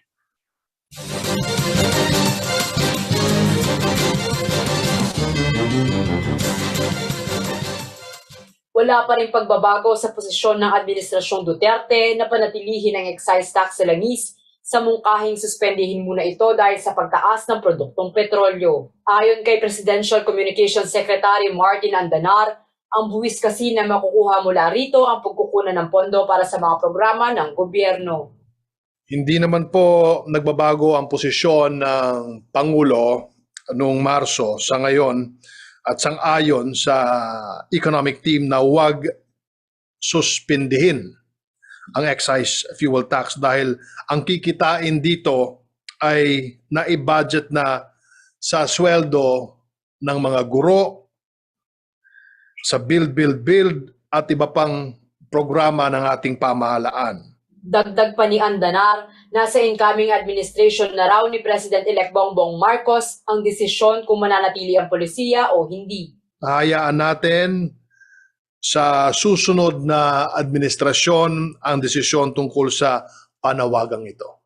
Wala pa rin pagbabago sa posisyon ng Administrasyong Duterte na panatilihin ang excise tax sa langis sa mungkahing suspendihin muna ito dahil sa pagtaas ng produktong petrolyo. Ayon kay Presidential Communications Secretary Martin Andanar, ang buwis kasi na makukuha mula rito ang pagkukunan ng pondo para sa mga programa ng gobyerno. Hindi naman po nagbabago ang posisyon ng Pangulo noong Marso sa ngayon at sang-ayon sa economic team na huwag suspindihin ang excise fuel tax dahil ang kikitain dito ay na-budget na sa sweldo ng mga guro, sa Build at iba pang programa ng ating pamahalaan. Dagdag pa ni Andanar, nasa incoming administration na raw ni President-elect Bongbong Marcos ang desisyon kung mananatili ang polisiya o hindi. Hayaan natin sa susunod na administrasyon ang desisyon tungkol sa panawagang ito.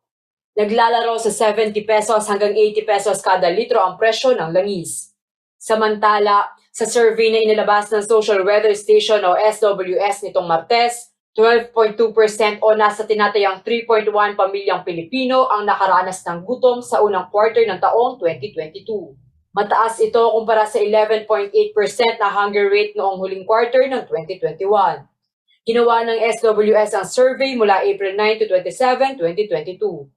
Naglalaro sa 70 pesos hanggang 80 pesos kada litro ang presyo ng langis. Samantala, sa survey na inilabas ng Social Weather Station o SWS nitong Martes, 12.2% o nasa tinatayang 3.1 pamilyang Pilipino ang nakaranas ng gutom sa unang quarter ng taong 2022. Mataas ito kumpara sa 11.8% na hunger rate noong huling quarter ng 2021. Ginawa ng SWS ang survey mula April 9 to 27, 2022.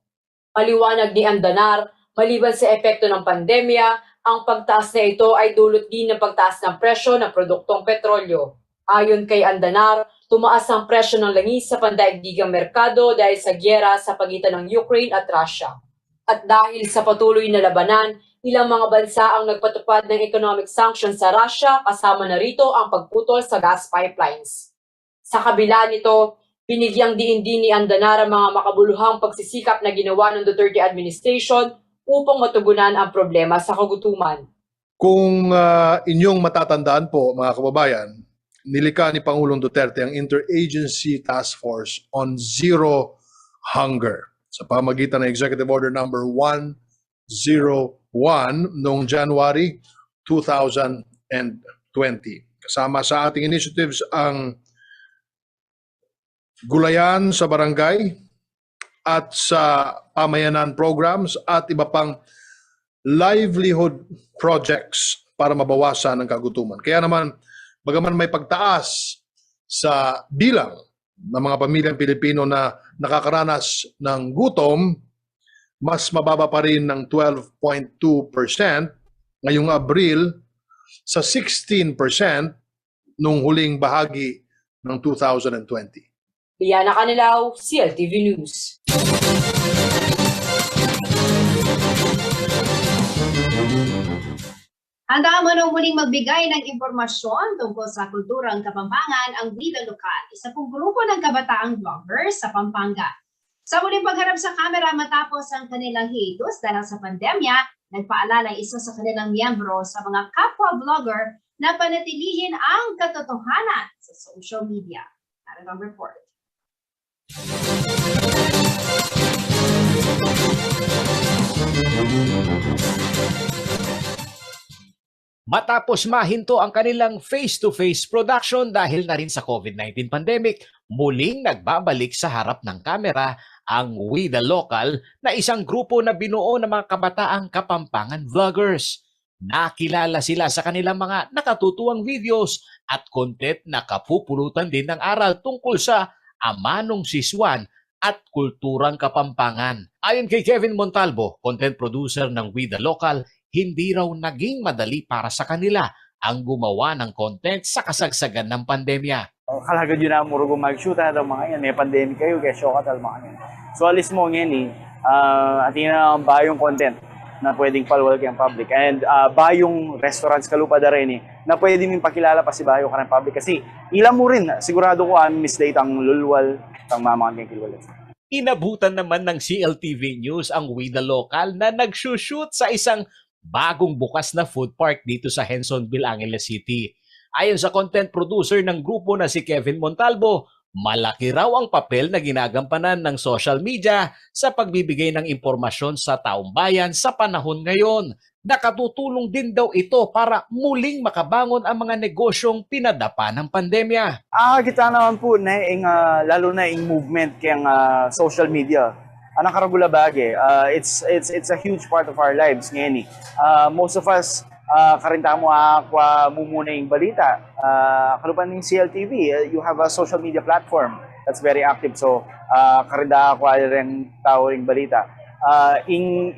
Paliwanag ni Andanar, maliban sa epekto ng pandemya, ang pagtaas na ito ay dulot din ng pagtaas ng presyo ng produktong petrolyo. Ayon kay Andanar, tumaas ang presyo ng langis sa pandaigdigang merkado dahil sa gyera sa pagitan ng Ukraine at Russia. At dahil sa patuloy na labanan, ilang mga bansa ang nagpatupad ng economic sanctions sa Russia, kasama na rito ang pagputol sa gas pipelines. Sa kabila nito, binigyang diin din ni Andanar ang mga makabuluhang pagsisikap na ginawa ng Duterte administration upang matugunan ang problema sa kagutuman. Kung inyong matatandaan po, mga kababayan, nilikha ni Pangulong Duterte ang Interagency Task Force on Zero Hunger sa pamagitan ng Executive Order number 101 noong January 2020. Kasama sa ating initiatives ang gulayan sa barangay at sa pamayanan programs at iba pang livelihood projects para mabawasan ang kagutuman. Kaya naman, bagaman may pagtaas sa bilang ng mga pamilyang Pilipino na nakakaranas ng gutom, mas mababa pa rin ng 12.2% ngayong Abril sa 16% nung huling bahagi ng 2020. Liana Canilaw, CLTV News. Handa mo nang muling magbigay ng impormasyon tungkol sa kulturang Kapampangan ang Vida Lokal, isa pong grupo ng kabataang vloggers sa Pampanga. Sa muling pagharap sa kamera matapos ang kanilang hiatus dahil sa pandemya, nagpaalala isa sa kanilang miyembro sa mga kapwa-vlogger na panatilihin ang katotohanan sa social media. Narito ang report. Matapos mahinto ang kanilang face-to-face production dahil na rin sa COVID-19 pandemic, muling nagbabalik sa harap ng kamera ang We The Local na isang grupo na binuo ng mga kabataang Kapampangan vloggers. Nakilala sila sa kanilang mga nakatutuwang videos at content na kapupulutan din ng aral tungkol sa Amanong Siswan at kulturang Kapampangan. Ayon kay Kevin Montalvo, content producer ng We The Local, hindi raw naging madali para sa kanila ang gumawa ng content sa kasagsagan ng pandemya. Kalagad yun na muro mag-shoot daw mga yan. May pandemic kayo, kaya show katal mga yan. So alis mo ngayon at yun ang bayong content na pwedeng palwal kayong public. And bayong restaurants kalupa da rin na pwede mong pakilala pa si bayo ka ng public. Kasi ilan mo rin, sigurado ko misdate ang lulwal, ang mamang kayong kilwal. Inabutan naman ng CLTV News ang We The Local na nagsushoot sa isang bagong bukas na food park dito sa Hensonville, Angeles City. Ayon sa content producer ng grupo na si Kevin Montalvo, malaki raw ang papel na ginagampanan ng social media sa pagbibigay ng impormasyon sa taong bayan sa panahon ngayon. Nakatutulong din daw ito para muling makabangon ang mga negosyong pinadapa ng pandemya. Kita naman po na lalo na yung movement kayang social media. Anong karagula bagay, it's a huge part of our lives ngayon. Most of us, karinta mo mumuna yung balita. Kalupan ng CLTV, you have a social media platform that's very active. So, karinta ako rin tao yung balita. In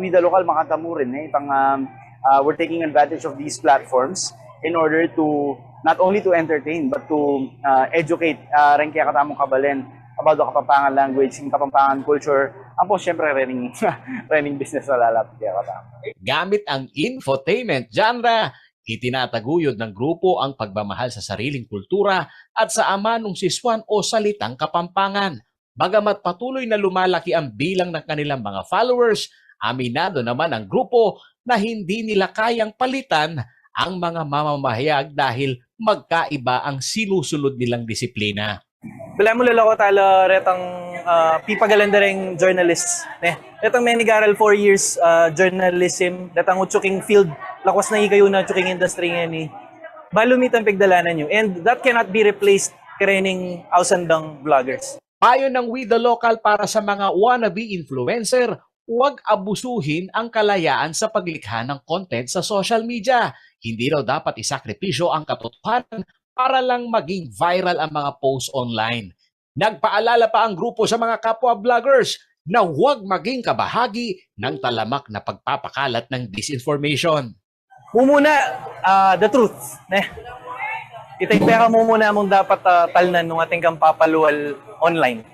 We The Local, makanta mo rin. We're taking advantage of these platforms in order to not only to entertain but to educate rin kaya katamong kabalen about the Kapampangan language, yung Kapampangan culture, Ako syempre running business na lalapit ako tama. Gamit ang infotainment genre, itinataguyod ng grupo ang pagmamahal sa sariling kultura at sa ama nung siswan o salitang Kapampangan. Bagamat patuloy na lumalaki ang bilang ng kanilang mga followers, aminado naman ang grupo na hindi nila kayang palitan ang mga mamamahayag dahil magkaiba ang sinusunod nilang disiplina. Bala mo lalako tala retang pipagalandareng journalist. Retang may nigaral 4 years journalism, retang utsuking field, lakwas na ikayo na utsuking industry nga ni. Balumit ang pigdalanan nyo. And that cannot be replaced karening ausandang vloggers. Payo ng We The Local para sa mga wannabe influencer, huwag abusuhin ang kalayaan sa paglikha ng content sa social media. Hindi raw dapat isakripisyo ang katotohanan para lang maging viral ang mga posts online. Nagpaalala pa ang grupo sa mga kapwa vloggers na huwag maging kabahagi ng talamak na pagpapakalat ng disinformation. Mumuna, the truth. Itaypeka mo muna mong dapat talnan ng ating kampapaluwal online.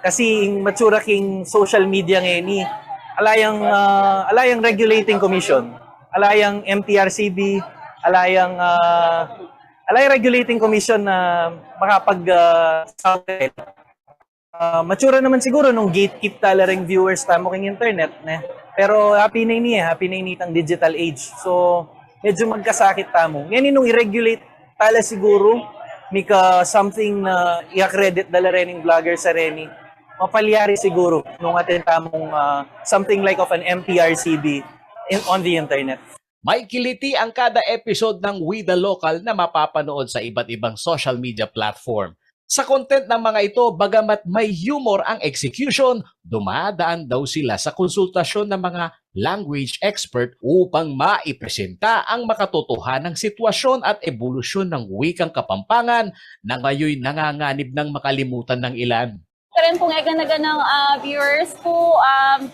Kasi matsura king social media ngayon alayang regulating commission, alayang MTRCB, alayang regulating commission na matsura naman siguro nung gatekeep talaring viewers tamo king internet. Pero happy na ang digital age. So medyo magkasakit tamo. Ngayon nung i-regulate tala siguro mika something na i-accredit dala rening vlogger sa reni. Mapalyari siguro nung atin tamong something like of an MTRCB on the internet. May kiliti ang kada episode ng We The Local na mapapanood sa iba't ibang social media platform. Sa content ng mga ito, bagamat may humor ang execution, dumadaan daw sila sa konsultasyon ng mga language expert upang maipresenta ang makatotohanang sitwasyon at ebolusyon ng wikang Kapampangan na ngayon nanganganib ng makalimutan ng ilan. Karon po nga ng viewers po,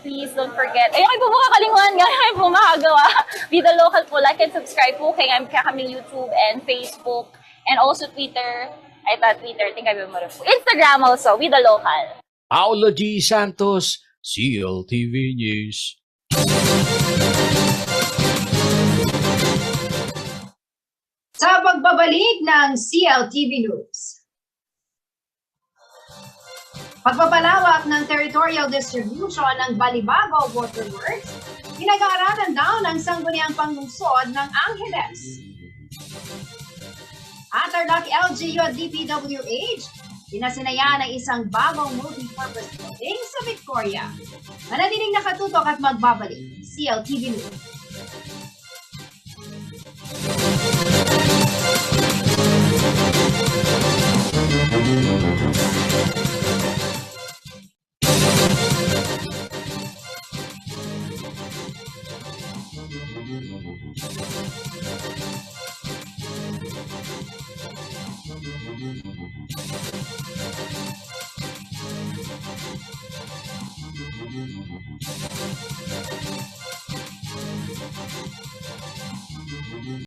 please don't forget. Ayun po mga kalinguan, ngayon po makagawa. We The Local po, like and subscribe po kay kaming YouTube and Facebook and also Twitter. Instagram also, We The Local. Paolo G. Santos, CLTV News. Sa pagbabalik ng CLTV News. Pagpapalawak ng territorial distribution ng Balibago Waterworks, pinag-aaralan daw ng sangguniang panglungsod ng Angeles. At Tarlac LGU at DPWH, pinasinaya ng isang bagong multi-purpose building sa Victoria. Manatiling nakatutok at magbabalik, CLTV News.